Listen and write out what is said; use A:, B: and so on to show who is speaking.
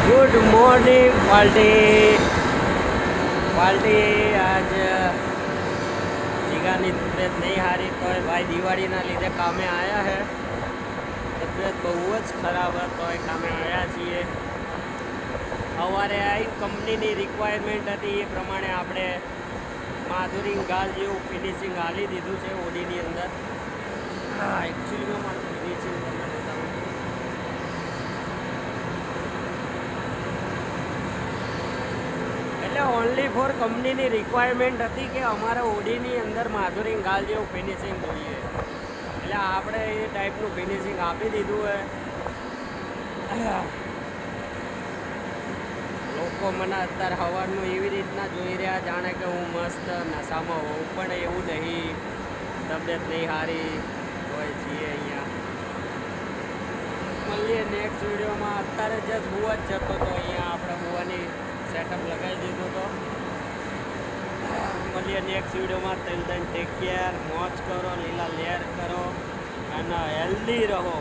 A: Good morning party આજ જીગાની તબિયત નહીં હારી તો ભાઈ દિવાળીના લીધે કામે આવ્યા હે. તબિયત બહુ જ ખરાબ હતો એ કામે આવ્યા છીએ. સવારે આવી કંપનીની રિક્વાયરમેન્ટ હતી એ પ્રમાણે આપણે માધુરી ગાલ જેવું ફિનિશિંગ હાલી દીધું છે ઓડીની અંદર. હા એકચ્યુઅલીમાં મારું ફિનિશિંગ એટલે ઓનલી ફોર કંપનીની રિક્વાયરમેન્ટ હતી કે અમારે ઓડીની અંદર માધુરી ગાલ જેવું ફિનિશિંગ જોઈએ, એટલે આપણે એ ટાઈપનું ફિનિશિંગ આપી દીધું હોય. લોકો મને અત્યારે સવારનું એવી રીતના જોઈ રહ્યા જાણે કે હું મસ્ત નશામાં હોઉં, પણ એવું નહીં. તબિયત નહીં સારી હોય છીએ અહીંયા. મળીએ નેક્સ્ટ વિડીયોમાં. અત્યારે જસ્ટ હુવા જ જતો હતો અહીંયા. આપણે હુવાની સેટઅપ લગાવી દીધો હતો. મળીએ નેક્સ્ટ વિડીયોમાં. ટેક કેર, મોજ કરો, લીલા લેર કરો અને હેલ્ધી રહો.